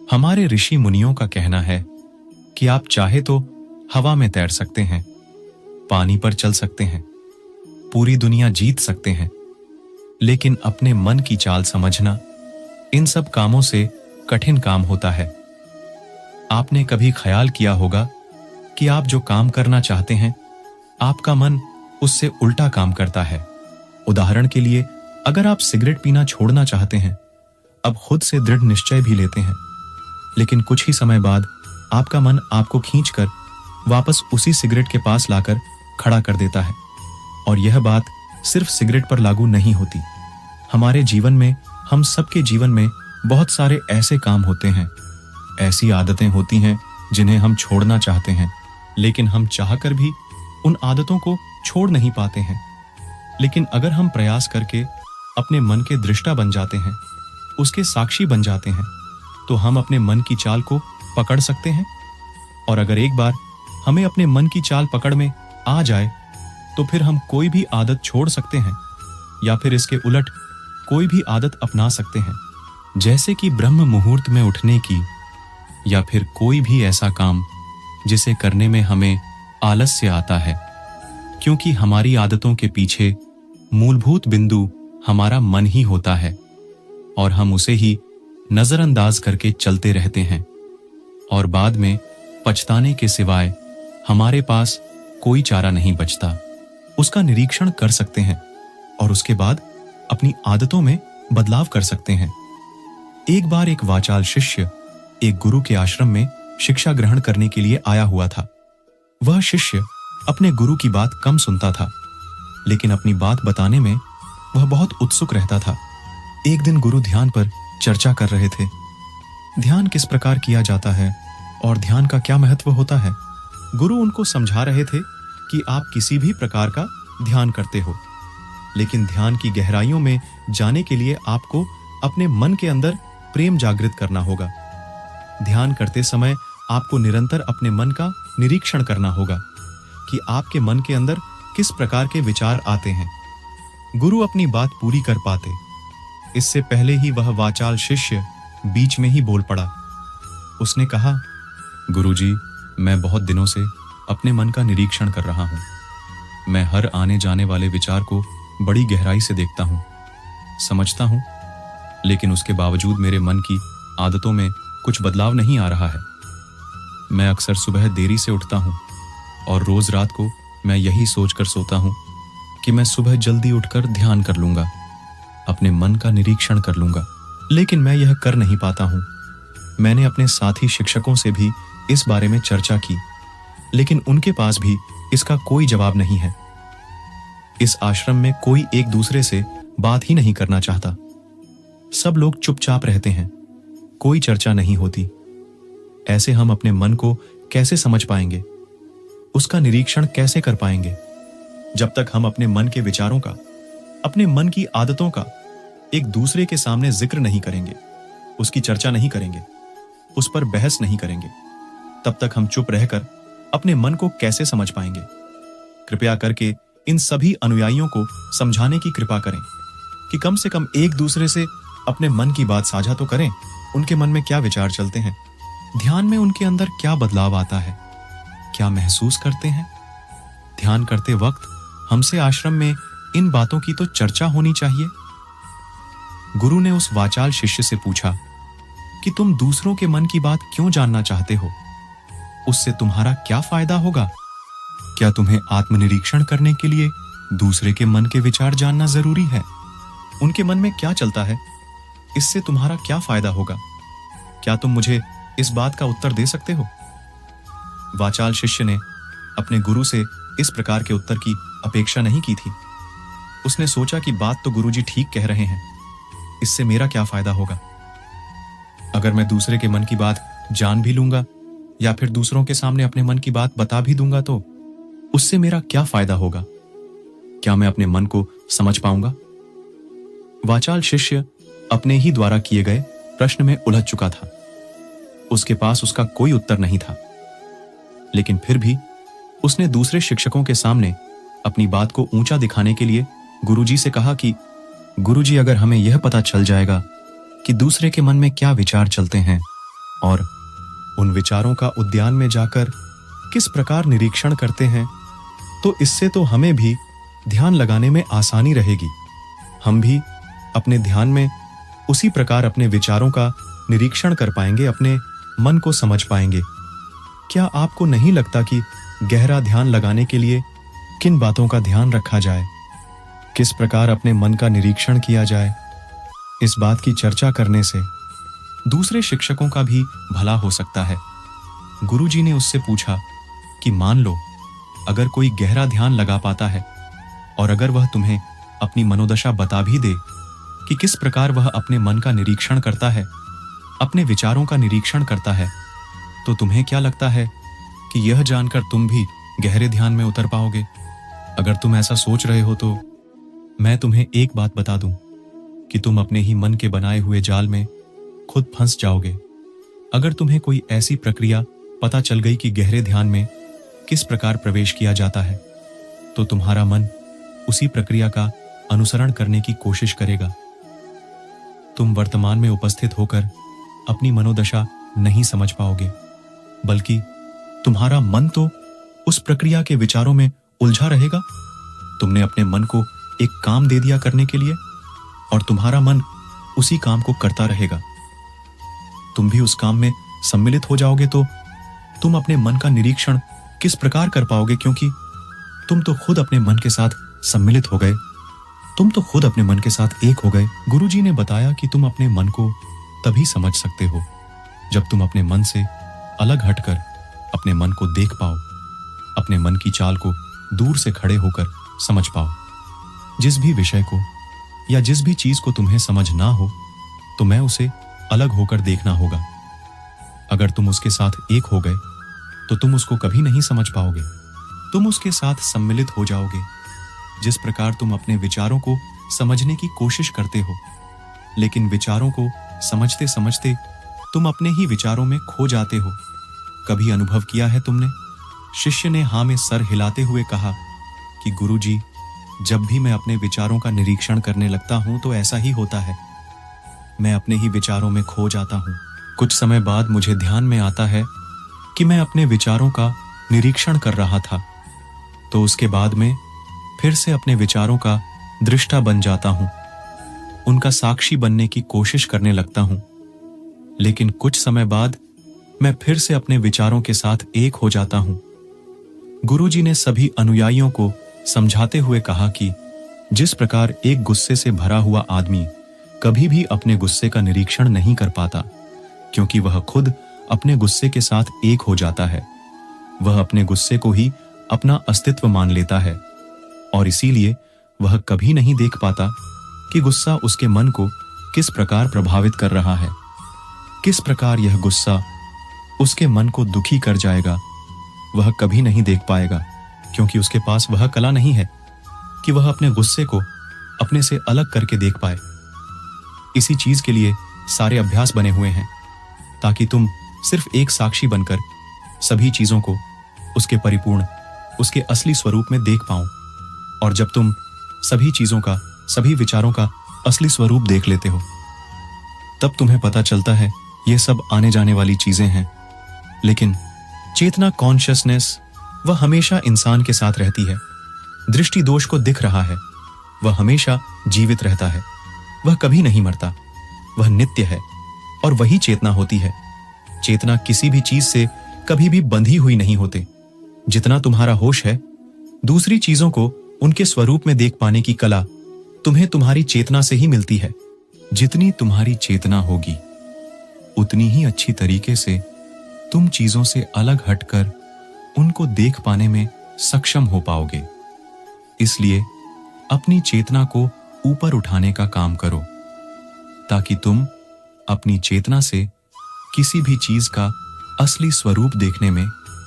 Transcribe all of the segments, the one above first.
हमारे ऋषि मुनियों का कहना है कि आप चाहे तो हवा में तैर सकते हैं, पानी पर चल सकते हैं, पूरी दुनिया जीत सकते हैं, लेकिन अपने मन की चाल समझना इन सब कामों से कठिन काम होता है। आपने कभी ख्याल किया होगा कि आप जो काम करना चाहते हैं, आपका मन उससे उल्टा काम करता है। उदाहरण के लिए, अगर आप सिगरेट पीना छोड़ना चाहते हैं, अब खुद से दृढ़ निश्चय भी लेते हैं, लेकिन कुछ ही समय बाद आपका मन आपको खींचकर वापस उसी सिगरेट के पास लाकर खड़ा कर देता है। और यह बात सिर्फ सिगरेट पर लागू नहीं होती। हमारे जीवन में, हम सबके जीवन में बहुत सारे ऐसे काम होते हैं, ऐसी आदतें होती हैं जिन्हें हम छोड़ना चाहते हैं, लेकिन हम चाहकर भी उन आदतों को छोड़ नहीं पाते हैं। लेकिन अगर हम प्रयास करके अपने मन के दृष्टा बन जाते हैं, उसके साक्षी बन जाते हैं, तो हम अपने मन की चाल को पकड़ सकते हैं। और अगर एक बार हमें अपने मन की चाल पकड़ में आ जाए, तो फिर हम कोई भी आदत छोड़ सकते हैं, या फिर इसके उलट कोई भी आदत अपना सकते हैं, जैसे कि ब्रह्म मुहूर्त में उठने की, या फिर कोई भी ऐसा काम जिसे करने में हमें आलस्य आता है, क्योंकि हमारी आदतों के पीछे मूलभूत बिंदु हमारा मन ही होता है और हम उसे ही नजरअंदाज करके चलते रहते हैं, और बाद में पछताने के सिवाय हमारे पास कोई चारा नहीं बचता। उसका निरीक्षण कर सकते हैं और उसके बाद अपनी आदतों में बदलाव कर सकते हैं। एक बार एक वाचाल शिष्य एक गुरु के आश्रम में शिक्षा ग्रहण करने के लिए आया हुआ था। वह शिष्य अपने गुरु की बात कम सुनता था, लेकिन अपनी बात बताने में वह बहुत उत्सुक रहता था। एक दिन गुरु ध्यान पर चर्चा कर रहे थे। ध्यान किस प्रकार किया जाता है और ध्यान का क्या महत्व होता है। गुरु उनको समझा रहे थे कि आप किसी भी प्रकार का ध्यान करते हो, लेकिन ध्यान की गहराइयों में जाने के लिए आपको अपने मन के अंदर प्रेम जागृत करना होगा। ध्यान करते समय आपको निरंतर अपने मन का निरीक्षण करना होगा कि आपके मन के अंदर किस प्रकार के विचार आते हैं। गुरु अपनी बात पूरी कर पाते, इससे पहले ही वह वाचाल शिष्य बीच में ही बोल पड़ा। उसने कहा, गुरुजी, मैं बहुत दिनों से अपने मन का निरीक्षण कर रहा हूं। मैं हर आने जाने वाले विचार को बड़ी गहराई से देखता हूं, समझता हूं, लेकिन उसके बावजूद मेरे मन की आदतों में कुछ बदलाव नहीं आ रहा है। मैं अक्सर सुबह देरी से उठता हूं और रोज रात को मैं यही सोचकर सोता हूं कि मैं सुबह जल्दी उठकर ध्यान कर लूंगा, अपने मन का निरीक्षण कर लूंगा, लेकिन मैं यह कर नहीं पाता हूं। मैंने अपने साथी शिक्षकों से भी इस बारे में चर्चा की, लेकिन उनके पास भी इसका कोई जवाब नहीं है। इस आश्रम में कोई एक दूसरे से बात ही नहीं करना चाहता। सब लोग चुपचाप रहते हैं, कोई चर्चा नहीं होती। ऐसे हम अपने मन को कैसे समझ पाएंगे, उसका निरीक्षण कैसे कर पाएंगे, जब तक हम अपने मन के विचारों का, अपने मन की आदतों का एक दूसरे के सामने जिक्र नहीं करेंगे, उसकी चर्चा नहीं करेंगे, उस पर बहस नहीं करेंगे, तब तक हम चुप रहकर अपने मन को कैसे समझ पाएंगे। कृपया करके इन सभी अनुयायियों को समझाने की कृपा करें कि कम से कम एक दूसरे से अपने मन की बात साझा तो करें। उनके मन में क्या विचार चलते हैं, ध्यान में उनके अंदर क्या बदलाव आता है, क्या महसूस करते हैं। ध्यान करते वक्त हमसे आश्रम में इन बातों की तो चर्चा होनी चाहिए। गुरु ने उस वाचाल शिष्य से पूछा कि तुम दूसरों के मन की बात क्यों जानना चाहते हो, उससे तुम्हारा क्या फायदा होगा। क्या तुम्हें आत्मनिरीक्षण करने के लिए दूसरे के मन के विचार जानना जरूरी है? उनके मन में क्या चलता है, इससे तुम्हारा क्या फायदा होगा? क्या तुम मुझे इस बात का उत्तर दे सकते हो? वाचाल शिष्य ने अपने गुरु से इस प्रकार के उत्तर की अपेक्षा नहीं की थी। उसने सोचा कि बात तो गुरुजी ठीक कह रहे हैं, इससे मेरा क्या फायदा होगा। अगर मैं दूसरे के मन की बात जान भी लूंगा या फिर दूसरों के सामने अपने मन की बात बता भी दूंगा, तो उससे मेरा क्या फायदा होगा? क्या मैं अपने मन को समझ पाऊंगा? वाचाल शिष्य अपने ही द्वारा किए गए प्रश्न में उलझ चुका था। उसके पास उसका कोई उत्तर नहीं था, लेकिन फिर भी उसने दूसरे शिक्षकों के सामने अपनी बात को ऊंचा दिखाने के लिए गुरुजी से कहा कि गुरुजी, अगर हमें यह पता चल जाएगा कि दूसरे के मन में क्या विचार चलते हैं, और उन विचारों का उद्यान में जाकर किस प्रकार निरीक्षण करते हैं, तो इससे तो हमें भी ध्यान लगाने में आसानी रहेगी। हम भी अपने ध्यान में उसी प्रकार अपने विचारों का निरीक्षण कर पाएंगे, अपने मन को समझ पाएंगे। क्या आपको नहीं लगता कि गहरा ध्यान लगाने के लिए किन बातों का ध्यान रखा जाए, किस प्रकार अपने मन का निरीक्षण किया जाए? इस बात की चर्चा करने से दूसरे शिक्षकों का भी भला हो सकता है। गुरुजी ने उससे पूछा कि मान लो अगर कोई गहरा ध्यान लगा पाता है और अगर वह तुम्हें अपनी मनोदशा बता भी दे कि किस प्रकार वह अपने मन का निरीक्षण करता है, अपने विचारों का निरीक्षण करता है, तो तुम्हें क्या लगता है कि यह जानकर तुम भी गहरे ध्यान में उतर पाओगे? अगर तुम ऐसा सोच रहे हो तो मैं तुम्हें एक बात बता दूं कि तुम अपने ही मन के बनाए हुए जाल में खुद फंस जाओगे। अगर तुम्हें कोई ऐसी प्रक्रिया पता चल गई कि गहरे ध्यान में किस प्रकार प्रवेश किया जाता है, तो तुम्हारा मन उसी प्रक्रिया का अनुसरण करने की कोशिश करेगा। तुम वर्तमान में उपस्थित होकर अपनी मनोदशा नहीं समझ पाओगे, बल्कि तुम्हारा मन तो उस प्रक्रिया के विचारों में उलझा रहेगा। तुमने अपने मन को एक काम दे दिया करने के लिए और तुम्हारा मन उसी काम को करता रहेगा। तुम भी उस काम में सम्मिलित हो जाओगे तो तुम अपने मन का निरीक्षण किस प्रकार कर पाओगे, क्योंकि तुम तो खुद अपने मन के साथ सम्मिलित हो गए, तुम तो खुद अपने मन के साथ एक हो गए। गुरुजी ने बताया कि तुम अपने मन को तभी समझ सकते हो जब तुम अपने मन से अलग हटकर अपने मन को देख पाओ, अपने मन की चाल को दूर से खड़े होकर समझ पाओ। जिस भी विषय को या जिस भी चीज को तुम्हें समझ ना हो, तो मैं उसे अलग होकर देखना होगा। अगर तुम उसके साथ एक हो गए तो तुम उसको कभी नहीं समझ पाओगे, तुम उसके साथ सम्मिलित हो जाओगे। जिस प्रकार तुम अपने विचारों को समझने की कोशिश करते हो, लेकिन विचारों को समझते समझते तुम अपने ही विचारों में खो जाते हो। कभी अनुभव किया है तुमने? शिष्य ने हाँ में सर हिलाते हुए कहा कि गुरुजी, जब भी मैं अपने विचारों का निरीक्षण करने लगता हूं तो ऐसा ही होता है। मैं अपने ही विचारों में खो जाता हूं। कुछ समय बाद मुझे ध्यान में आता है कि मैं अपने विचारों का निरीक्षण कर रहा था, तो उसके बाद में फिर से अपने विचारों का दृष्टा बन जाता हूं, उनका साक्षी बनने की कोशिश करने लगता हूं। लेकिन कुछ समय बाद मैं फिर से अपने विचारों के साथ एक हो जाता हूं। गुरुजी ने सभी अनुयायियों को समझाते हुए कहा कि जिस प्रकार एक गुस्से से भरा हुआ आदमी कभी भी अपने गुस्से का निरीक्षण नहीं कर पाता, क्योंकि वह खुद अपने गुस्से के साथ एक हो जाता है। वह अपने गुस्से को ही अपना अस्तित्व मान लेता है और इसीलिए वह कभी नहीं देख पाता कि गुस्सा उसके मन को किस प्रकार प्रभावित कर रहा है, किस प्रकार यह गुस्सा उसके मन को दुखी कर जाएगा। वह कभी नहीं देख पाएगा, क्योंकि उसके पास वह कला नहीं है कि वह अपने गुस्से को अपने से अलग करके देख पाए। इसी चीज के लिए सारे अभ्यास बने हुए हैं, ताकि तुम सिर्फ एक साक्षी बनकर सभी चीजों को उसके परिपूर्ण, उसके असली स्वरूप में देख पाओ। और जब तुम सभी चीजों का, सभी विचारों का असली स्वरूप देख लेते हो, तब तुम्हें पता चलता है ये सब आने जाने वाली चीजें हैं, लेकिन चेतना, कॉन्शियसनेस, वह हमेशा इंसान के साथ रहती है। दृष्टि दोष को दिख रहा है, वह हमेशा जीवित रहता है, वह कभी नहीं मरता, वह नित्य है और वही चेतना होती है। चेतना किसी भी चीज से कभी भी बंधी हुई नहीं होते। जितना तुम्हारा होश है, दूसरी चीजों को उनके स्वरूप में देख पाने की कला तुम्हें तुम्हारी चेतना से ही मिलती है। जितनी तुम्हारी चेतना होगी, उतनी ही अच्छी तरीके से तुम चीजों से अलग हटकर उनको देख पाने में सक्षम हो पाओगे। इसलिए अपनी चेतना को ऊपर उठाने का काम करो, ताकि तुम अपनी चेतना से किसी भी चीज का असली स्वरूप देखने में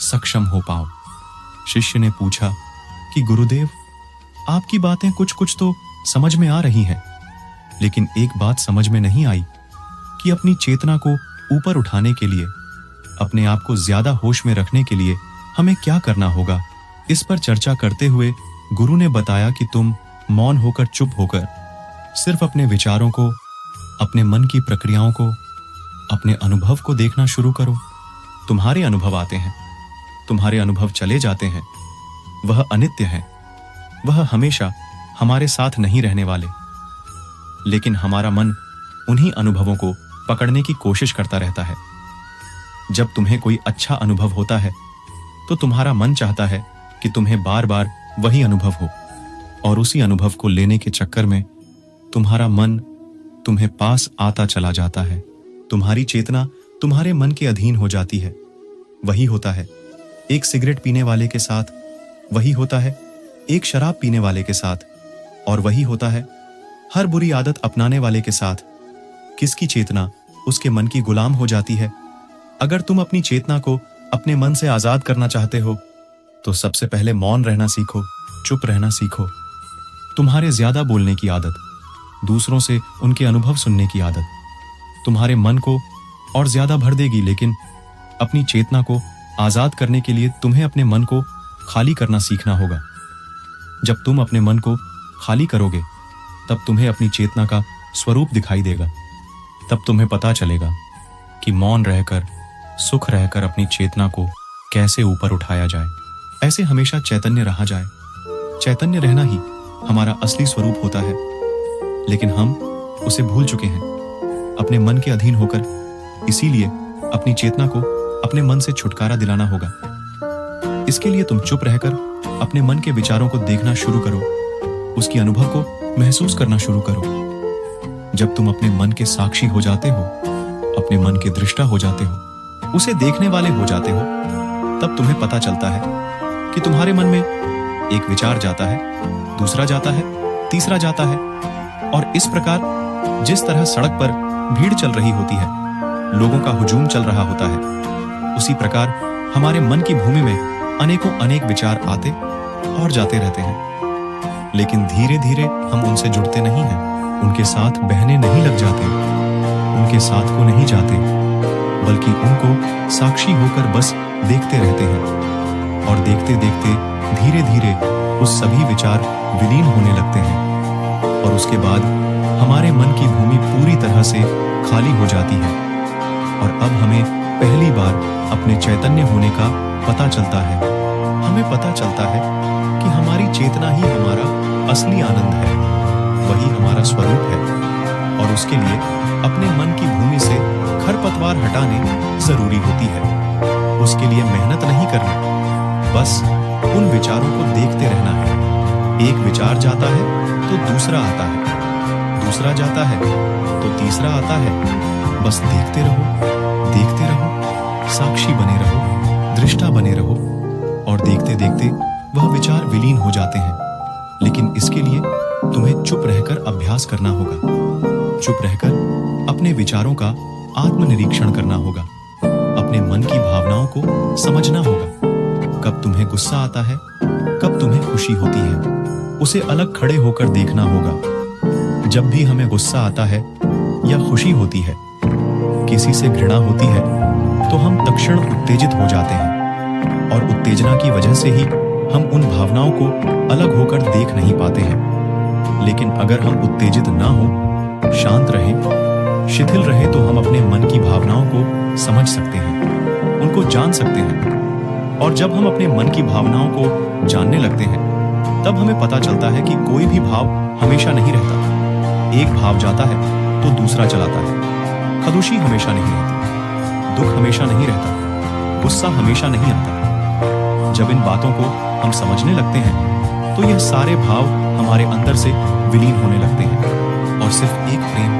सक्षम हो पाओ। शिष्य ने पूछा कि गुरुदेव, आपकी बातें कुछ कुछ तो समझ में आ रही हैं, लेकिन एक बात समझ में नहीं आई कि अपनी चेतना को ऊपर उठाने के लिए, अपने आप को ज्यादा होश में रखने के लिए हमें क्या करना होगा। इस पर चर्चा करते हुए गुरु ने बताया कि तुम मौन होकर, चुप होकर सिर्फ अपने विचारों को, अपने मन की प्रक्रियाओं को अपने अनुभव को देखना शुरू करो। तुम्हारे अनुभव आते हैं, तुम्हारे अनुभव चले जाते हैं। वह अनित्य है, वह हमेशा हमारे साथ नहीं रहने वाले। लेकिन हमारा मन उन्हीं अनुभवों को पकड़ने की कोशिश करता रहता है। जब तुम्हें कोई अच्छा अनुभव होता है तो तुम्हारा मन चाहता है कि तुम्हें बार बार वही अनुभव हो, और उसी अनुभव को लेने के चक्कर में तुम्हारा मन तुम्हें पास आता चला जाता है। तुम्हारी चेतना तुम्हारे मन के अधीन हो जाती है। वही होता है एक सिगरेट पीने वाले के साथ, वही होता है एक शराब पीने वाले के साथ, और वही होता है हर बुरी आदत अपनाने वाले के साथ। किसकी चेतना उसके मन की गुलाम हो जाती है। अगर तुम अपनी चेतना को अपने मन से आजाद करना चाहते हो तो सबसे पहले मौन रहना सीखो, चुप रहना सीखो। तुम्हारे ज्यादा बोलने की आदत, दूसरों से उनके अनुभव सुनने की आदत तुम्हारे मन को और ज्यादा भर देगी। लेकिन अपनी चेतना को आजाद करने के लिए तुम्हें अपने मन को खाली करना सीखना होगा। जब तुम अपने मन को खाली करोगे तब तुम्हें अपनी चेतना का स्वरूप दिखाई देगा। तब तुम्हें पता चलेगा कि मौन रहकर, सुख रहकर अपनी चेतना को कैसे ऊपर उठाया जाए। ऐसे हमेशा चैतन्य रहा जाए। चैतन्य रहना ही हमारा असली स्वरूप होता है, लेकिन हम उसे भूल चुके हैं अपने मन के अधीन होकर। इसीलिए अपनी चेतना को अपने मन से छुटकारा दिलाना होगा। इसके लिए तुम चुप रहकर अपने मन के विचारों को देखना शुरू करो, उसकी अनुभव को महसूस करना शुरू करो। जब तुम अपने मन के साक्षी हो जाते हो, अपने मन के दृष्टा हो जाते हो, उसे देखने वाले हो जाते हो, तब तुम्हें पता चलता है कि तुम्हारे मन में एक विचार जाता है, दूसरा जाता है, तीसरा जाता है, और इस प्रकार जिस तरह सड़क पर भीड़ चल रही होती है, लोगों का हुजूम चल रहा होता है, उसी प्रकार हमारे मन की भूमि में अनेकों अनेक विचार आते और जाते रहते हैं। लेकिन धीरे धीरे हम उनसे जुड़ते नहीं हैं, उनके साथ बहने नहीं लग जाते, उनके साथ को नहीं जाते, बल्कि उनको साक्षी होकर बस देखते रहते हैं। और देखते देखते धीरे धीरे उस सभी विचार विलीन होने लगते हैं, और उसके बाद हमारे मन की भूमि पूरी तरह से खाली हो जाती है। और अब हमें पहली बार अपने चैतन्य होने का पता चलता है। हमें पता चलता है कि हमारी चेतना ही हमारा असली आनंद है, वही हमारा स्वरूप है। और उसके लिए अपने मन की भूमि से खरपतवार हटाने जरूरी होती है। उसके लिए मेहनत नहीं करना, बस उन विचारों को देखते रहना है। एक विचार जाता है तो दूसरा आता है, दूसरा जाता है तो तीसरा आता है। बस देखते रहो, साक्षी बने रहो, दृष्टा बने रहो, और देखते देखते वह विचार विलीन हो जाते हैं। लेकिन इसके लिए तुम्हें चुप रहकर अभ्यास करना होगा। चुप रहकर अपने विचारों का आत्मनिरीक्षण करना होगा। अपने मन की भावनाओं को समझना होगा। कब तुम्हें गुस्सा आता है, कब तुम्हें खुशी होती है, उसे अलग खड़े होकर देखना होगा। जब भी हमें गुस्सा आता है या खुशी होती है, किसी से घृणा होती है, तो हम तत्क्षण उत्तेजित हो जाते हैं, और उत्तेजना की वजह से ही हम उन भावनाओं को अलग होकर देख नहीं पाते हैं। लेकिन अगर हम उत्तेजित ना हो, शांत रहें, शिथिल रहे, तो हम अपने मन की भावनाओं को समझ सकते हैं, उनको जान सकते हैं। और जब हम अपने मन की भावनाओं को जानने लगते हैं, तब हमें पता चलता है कि कोई भी भाव हमेशा नहीं रहता। एक भाव जाता है तो दूसरा चलाता है। खदोशी हमेशा नहीं रहती, दुख हमेशा नहीं रहता, गुस्सा हमेशा नहीं आता। जब इन बातों को हम समझने लगते हैं तो यह सारे भाव हमारे अंदर से विलीन होने लगते हैं, और सिर्फ एक प्रेम,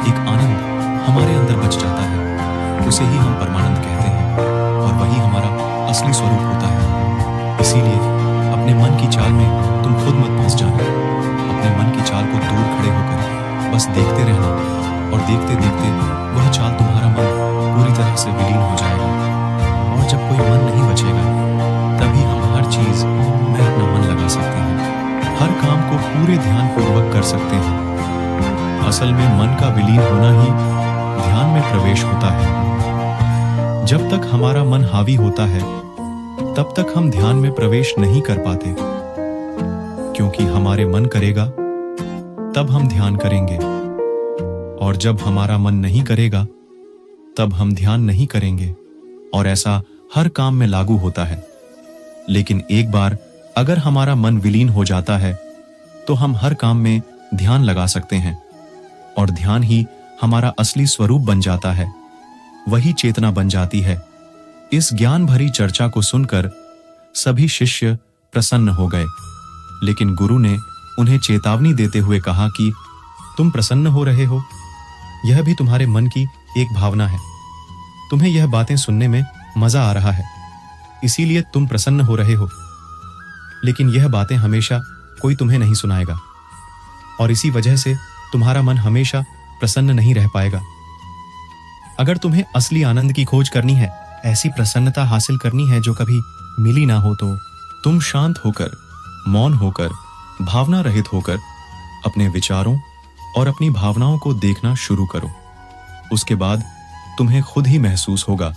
एक आनंद हमारे अंदर बच जाता है। उसे ही हम परमानंद कहते हैं, और वही हमारा असली स्वरूप होता है। इसीलिए अपने मन की चाल में तुम खुद मत फंस जाना। अपने मन की चाल को दूर खड़े होकर बस देखते रहना, और देखते देखते वह चाल तुम्हारा मन पूरी तरह से विलीन हो जाएगा। और जब कोई मन नहीं बचेगा, तभी हम हर चीज में अपना मन लगा सकते हैं, हर काम को पूरे ध्यान पूर्वक कर सकते हैं। असल में मन का विलीन होना ही ध्यान में प्रवेश होता है। जब तक हमारा मन हावी होता है, तब तक हम ध्यान में प्रवेश नहीं कर पाते, क्योंकि हमारे मन करेगा तब हम ध्यान करेंगे, और जब हमारा मन नहीं करेगा तब हम ध्यान नहीं करेंगे और ऐसा हर काम में लागू होता है। लेकिन एक बार अगर हमारा मन विलीन हो जाता है तो हम हर काम में ध्यान लगा सकते हैं और ध्यान ही हमारा असली स्वरूप बन जाता है, वही चेतना बन जाती है। इस ज्ञान भरी चर्चा को सुनकर सभी शिष्य प्रसन्न हो गए, लेकिन गुरु ने उन्हें चेतावनी देते हुए कहा कि तुम प्रसन्न हो रहे हो, यह भी तुम्हारे मन की एक भावना है। तुम्हें यह बातें सुनने में मजा आ रहा है, इसीलिए तुम प्रसन्न हो रहे हो, लेकिन यह बातें हमेशा कोई तुम्हें नहीं सुनाएगा और इसी वजह से तुम्हारा मन हमेशा प्रसन्न नहीं रह पाएगा। अगर तुम्हें असली आनंद की खोज करनी है, ऐसी प्रसन्नता हासिल करनी है जो कभी मिली ना हो, तो तुम शांत होकर, मौन होकर, भावना रहित होकर अपने विचारों और अपनी भावनाओं को देखना शुरू करो। उसके बाद तुम्हें खुद ही महसूस होगा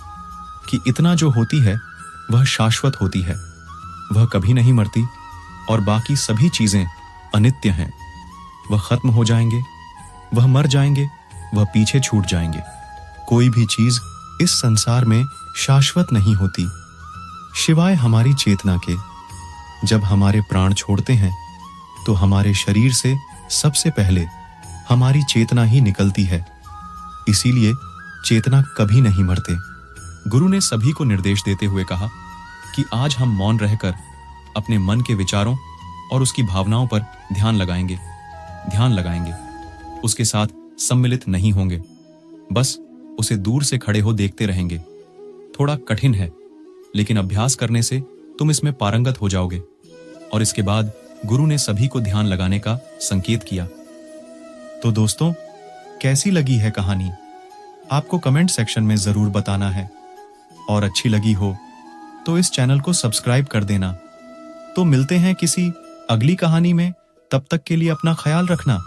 कि इतना जो होती है वह शाश्वत होती है, वह कभी नहीं मरती और बाकी सभी चीजें अनित्य हैं। वह खत्म हो जाएंगे, वह मर जाएंगे, वह पीछे छूट जाएंगे। कोई भी चीज इस संसार में शाश्वत नहीं होती शिवाय हमारी चेतना के। जब हमारे प्राण छोड़ते हैं तो हमारे शरीर से सबसे पहले हमारी चेतना ही निकलती है, इसीलिए चेतना कभी नहीं मरते। गुरु ने सभी को निर्देश देते हुए कहा कि आज हम मौन रहकर अपने मन के विचारों और उसकी भावनाओं पर ध्यान लगाएंगे। उसके साथ सम्मिलित नहीं होंगे, बस उसे दूर से खड़े हो देखते रहेंगे। थोड़ा कठिन है, लेकिन अभ्यास करने से तुम इसमें पारंगत हो जाओगे। और इसके बाद गुरु ने सभी को ध्यान लगाने का संकेत किया। तो दोस्तों, कैसी लगी है कहानी? आपको कमेंट सेक्शन में जरूर बताना है और अच्छी लगी हो तो इस चैनल को सब्सक्राइब कर देना। तो मिलते हैं किसी अगली कहानी में, तब तक के लिए अपना ख्याल रखना।